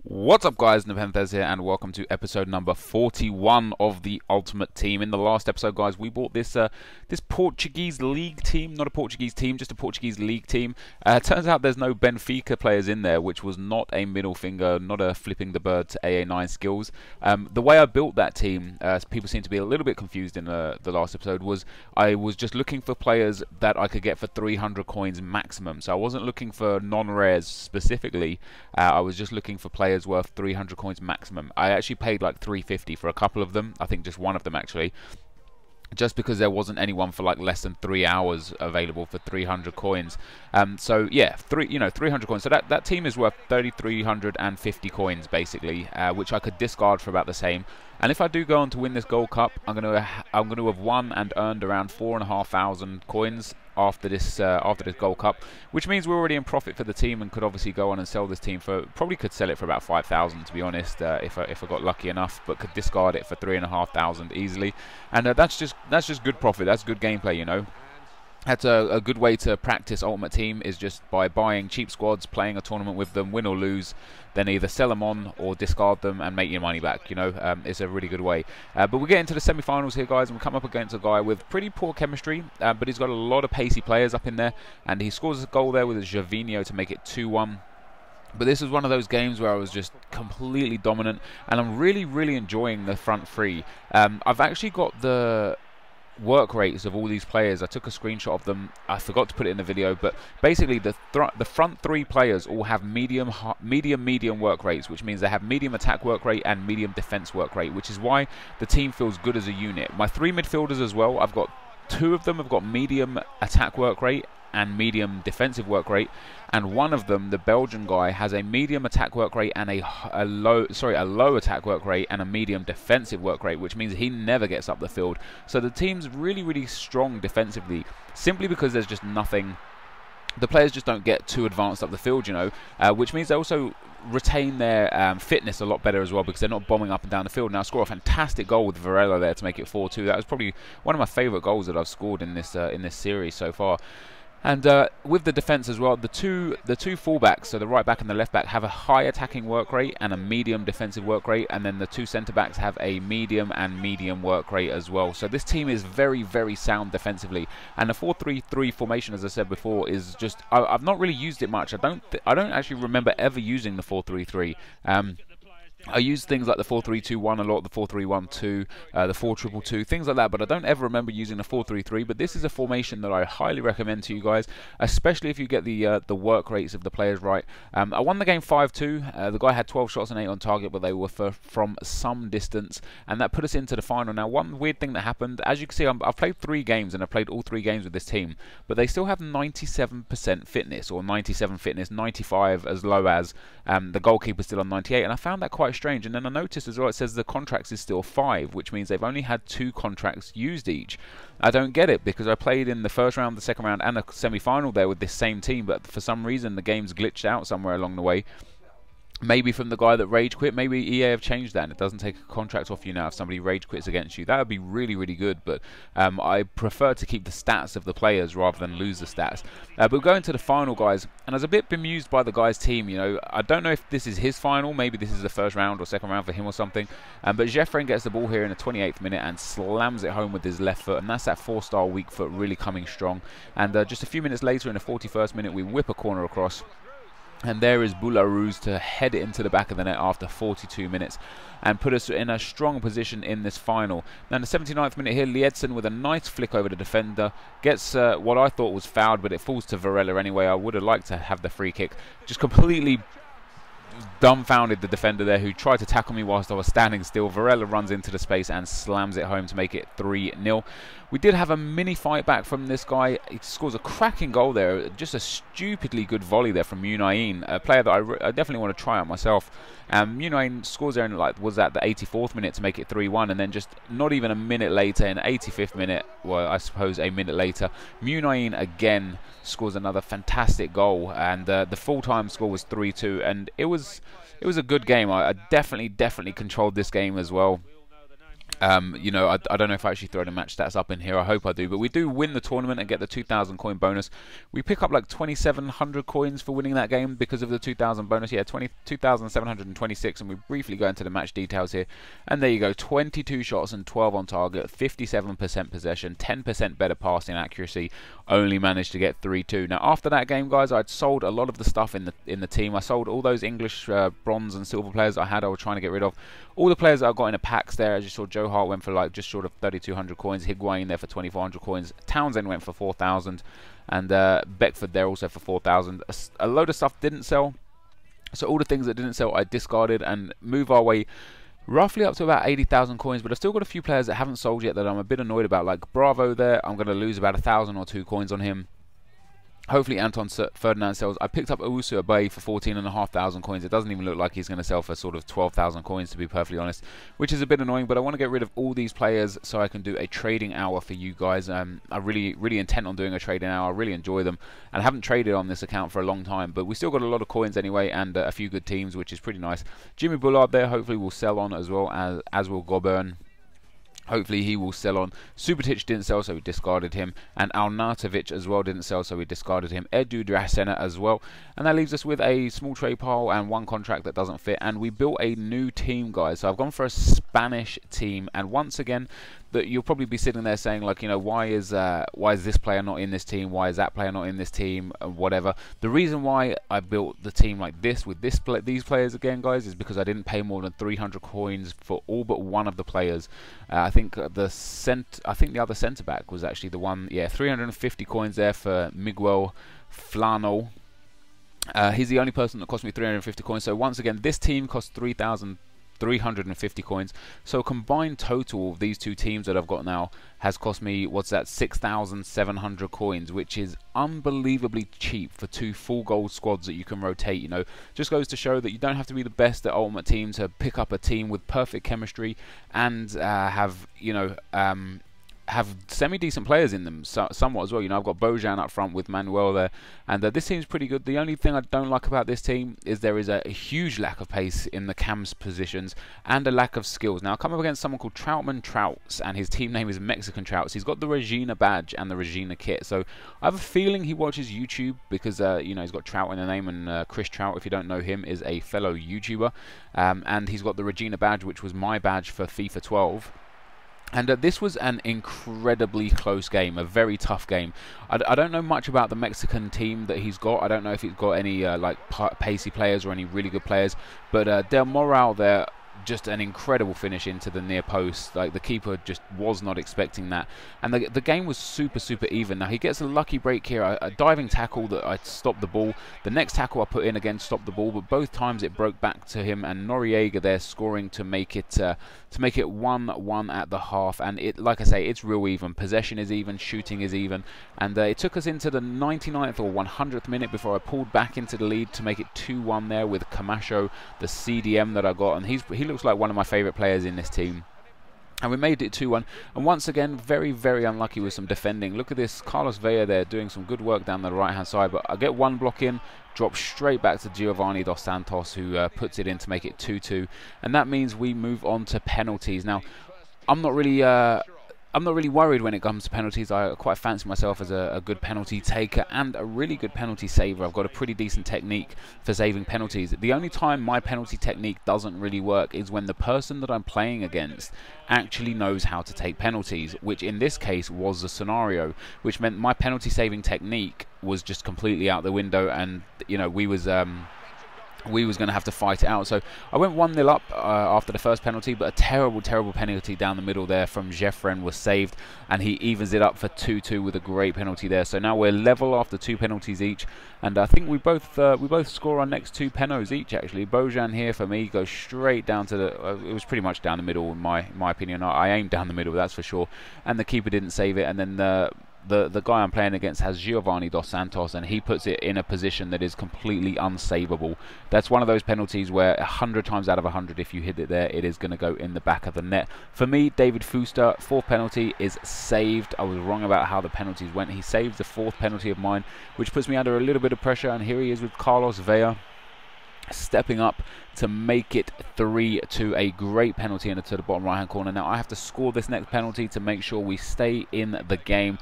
What's up guys, NepentheZ here and welcome to episode number 41 of the Ultimate Team. In the last episode guys, we bought this this Portuguese league team, not a Portuguese team, just a Portuguese league team. Turns out there's no Benfica players in there, which was not a middle finger, not a flipping the bird to AA9 skills. The way I built that team, people seem to be a little bit confused in the last episode, was I was just looking for players that I could get for 300 coins maximum. So I wasn't looking for non-rares specifically, I was just looking for players worth 300 coins maximum. I actually paid like 350 for a couple of them. I think just one of them actually, just because there wasn't anyone for like less than 3 hours available for 300 coins. So yeah, 300 coins. So that team is worth 3,350 coins basically, which I could discard for about the same. And if I do go on to win this Gold Cup, I'm going to have won and earned around 4,500 coins after this Gold Cup, which means we're already in profit for the team and could obviously go on and sell this team for, probably could sell it for about 5,000 to be honest, if I got lucky enough, but could discard it for 3,500 easily. And that's just good profit. That's good gameplay, you know. That's a good way to practice Ultimate Team, is just by buying cheap squads, playing a tournament with them, win or lose, then either sell them on or discard them and make your money back, you know. It's a really good way. But we'll get into the semi-finals here, guys, and we'll come up against a guy with pretty poor chemistry, but he's got a lot of pacey players up in there, and he scores a goal there with a Gervinho to make it 2-1. But this was one of those games where I was just completely dominant, and I'm really enjoying the front three. I've actually got the work rates of all these players. I took a screenshot of them. I forgot to put it in the video, but basically the front three players all have medium work rates, which means they have medium attack work rate and medium defense work rate, which is why the team feels good as a unit. My three midfielders as well, I've got two of them have got medium attack work rate and medium defensive work rate, and one of them, the Belgian guy, has a medium attack work rate and a low attack work rate and a medium defensive work rate, which means he never gets up the field. So the team's really strong defensively, simply because there's just nothing. The players just don't get too advanced up the field, you know, which means they also retain their fitness a lot better as well, because they're not bombing up and down the field. Now, I score a fantastic goal with Varela there to make it 4-2. That was probably one of my favourite goals that I've scored in this series so far. And with the defence as well, the two fullbacks, so the right back and the left back, have a high attacking work rate and a medium defensive work rate, and then the two centre backs have a medium and medium work rate as well. So this team is very sound defensively, and the 4-3-3 formation, as I said before, is just I've not really used it much. I don't actually remember ever using the 4-3-3. I use things like the 4-3-2-1 a lot, the 4-3-1-2, the 4-2-2-2, things like that, but I don't ever remember using the 4-3-3. But this is a formation that I highly recommend to you guys, especially if you get the work rates of the players right. I won the game 5-2. The guy had 12 shots and 8 on target, but they were from some distance, and that put us into the final. Now, one weird thing that happened, as you can see, I've played 3 games, and I've played all 3 games with this team, but they still have 97% fitness, or 97 fitness, 95 as low as the goalkeeper's still on 98, and I found that quite strange. And then I noticed as well, it says the contracts is still 5, which means they've only had 2 contracts used each. I don't get it, because I played in the first round, the second round, and the semi-final there with this same team, but for some reason the game's glitched out somewhere along the way. Maybe from the guy that rage quit. Maybe EA have changed that and it doesn't take a contract off you now if somebody rage quits against you. That would be really good, but I prefer to keep the stats of the players rather than lose the stats. But we'll go into the final, guys, and I was a bit bemused by the guy's team. You know, I don't know if this is his final, maybe this is the first round or second round for him or something, but Jeffrey gets the ball here in the 28th minute and slams it home with his left foot, and that's that 4-star weak foot really coming strong. And just a few minutes later, in the 41st minute, we whip a corner across, and there is Boularus to head it into the back of the net after 42 minutes and put us in a strong position in this final. Now in the 79th minute here, Liedson with a nice flick over the defender gets what I thought was fouled, but it falls to Varela anyway. I would have liked to have the free kick. Just completely dumbfounded the defender there, who tried to tackle me whilst I was standing still. Varela runs into the space and slams it home to make it 3-0. We did have a mini fight back from this guy. He scores a cracking goal there. Just a stupidly good volley there from Munain, a player that I definitely want to try out myself. Munain scores there in, like, was that the 84th minute to make it 3-1, and then just not even a minute later, in the 85th minute, well, I suppose a minute later, Munain again scores another fantastic goal, and the full-time score was 3-2, and it was a good game. I definitely controlled this game as well. You know, I don't know if I actually throw the match stats up in here. I hope I do. But we do win the tournament and get the 2,000 coin bonus. We pick up like 2,700 coins for winning that game because of the 2,000 bonus. Yeah, 2,726. And we briefly go into the match details here. And there you go. 22 shots and 12 on target. 57% possession. 10% better passing accuracy. Only managed to get 3-2. Now, after that game, guys, I'd sold a lot of the stuff in the team. I sold all those English bronze and silver players I had. I was trying to get rid of. All the players that I got in the packs there, as you saw, Joe Hart went for like just short of 3,200 coins. Higuain there for 2,400 coins. Townsend went for 4,000. And Beckford there also for 4,000. A load of stuff didn't sell. So all the things that didn't sell, I discarded and move our way roughly up to about 80,000 coins. But I've still got a few players that haven't sold yet that I'm a bit annoyed about. Like Bravo there, I'm going to lose about 1,000 or 2 coins on him. Hopefully Anton Ferdinand sells. I picked up Owusu Abayi for 14,500 coins. It doesn't even look like he's going to sell for sort of 12,000 coins, to be perfectly honest, which is a bit annoying. But I want to get rid of all these players so I can do a trading hour for you guys. I'm really intent on doing a trading hour. I really enjoy them, and I haven't traded on this account for a long time. But we still got a lot of coins anyway, and a few good teams, which is pretty nice. Jimmy Bullard there, hopefully will sell on as well, as will Goburn. Hopefully he will sell on. Subotic didn't sell, so we discarded him. And Alnatovic as well didn't sell, so we discarded him. Edu Dracena as well. And that leaves us with a small trade pile and one contract that doesn't fit. And we built a new team, guys. So I've gone for a Spanish team. And once again, that you'll probably be sitting there saying, like, you know, why is this player not in this team? Why is that player not in this team? Whatever. The reason why I built the team like this with these players again, guys, is because I didn't pay more than 300 coins for all but one of the players. I think the other centre back was actually the one. Yeah, 350 coins there for Miguel Flano. He's the only person that cost me 350 coins. So once again, this team cost 3,350 coins. So combined total of these two teams that I've got now has cost me, what's that, 6,700 coins, which is unbelievably cheap for 2 full gold squads that you can rotate. You know, just goes to show that you don't have to be the best at Ultimate Team to pick up a team with perfect chemistry and have, you know, have semi-decent players in them, somewhat as well. You know, I've got Bojan up front with Manuel there, and this team's pretty good. The only thing I don't like about this team is there is a huge lack of pace in the cams positions and a lack of skills. Now, I come up against someone called Troutman Trouts, and his team name is Mexican Trouts. He's got the Regina badge and the Regina kit, so I have a feeling he watches YouTube because, you know, he's got Trout in the name, and Chris Trout, if you don't know him, is a fellow YouTuber, and he's got the Regina badge, which was my badge for FIFA 12. And this was an incredibly close game, a very tough game. I don't know much about the Mexican team that he's got. I don't know if he's got any like pacey players or any really good players. But Del Moral there, just an incredible finish into the near post. Like, the keeper just was not expecting that. And the game was super even. Now, he gets a lucky break here, a diving tackle that I stopped the ball. The next tackle I put in again stopped the ball, but both times it broke back to him, and Noriega there scoring to make it 1-1 at the half. And it, like I say, it's real even. Possession is even, shooting is even, and it took us into the 99th or 100th minute before I pulled back into the lead to make it 2-1 there with Camacho, the CDM that I got, and he looks like one of my favourite players in this team. And we made it 2-1. And once again, very unlucky with some defending. Look at this, Carlos Vela there doing some good work down the right-hand side. But I get one block in, drop straight back to Giovanni Dos Santos, who puts it in to make it 2-2. And that means we move on to penalties. Now, I'm not really worried when it comes to penalties. I quite fancy myself as a good penalty taker and a really good penalty saver. I've got a pretty decent technique for saving penalties. The only time my penalty technique doesn't really work is when the person that I'm playing against actually knows how to take penalties, which in this case was the scenario, which meant my penalty saving technique was just completely out the window, and, you know, we was going to have to fight it out. So I went 1-0 up after the first penalty, but a terrible penalty down the middle there from Jeffren was saved, and he evens it up for 2-2 with a great penalty there. So now we're level after 2 penalties each, and I think we both score our next 2 penos each, actually. Bojan here for me goes straight down to the it was pretty much down the middle in my opinion. I aimed down the middle, that's for sure, and the keeper didn't save it. And then the guy I'm playing against has Giovanni Dos Santos, and he puts it in a position that is completely unsavable. That's one of those penalties where 100 times out of 100, if you hit it there, it is going to go in the back of the net. For me, David Fuster, 4th penalty is saved. I was wrong about how the penalties went. He saved the 4th penalty of mine, which puts me under a little bit of pressure, and here he is with Carlos Vela. stepping up to make it 3-2. A great penalty into the bottom right hand corner. Now I have to score this next penalty to make sure we stay in the game.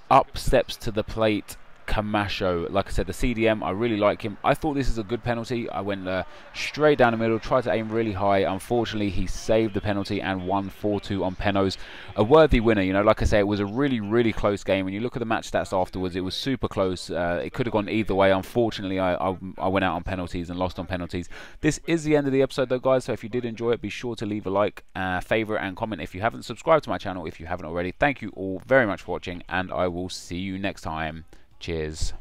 Up steps to the plate Camacho. Like I said, the CDM, I really like him. I thought this is a good penalty. I went straight down the middle, tried to aim really high. Unfortunately, he saved the penalty and won 4-2 on Penos. A worthy winner, you know. Like I say, it was a really close game. When you look at the match stats afterwards, it was super close. It could have gone either way. Unfortunately, I went out on penalties and lost on penalties. This is the end of the episode though, guys, so if you did enjoy it, be sure to leave a like, favorite and comment if you haven't. Subscribed to my channel if you haven't already. Thank you all very much for watching, and I will see you next time. Cheers.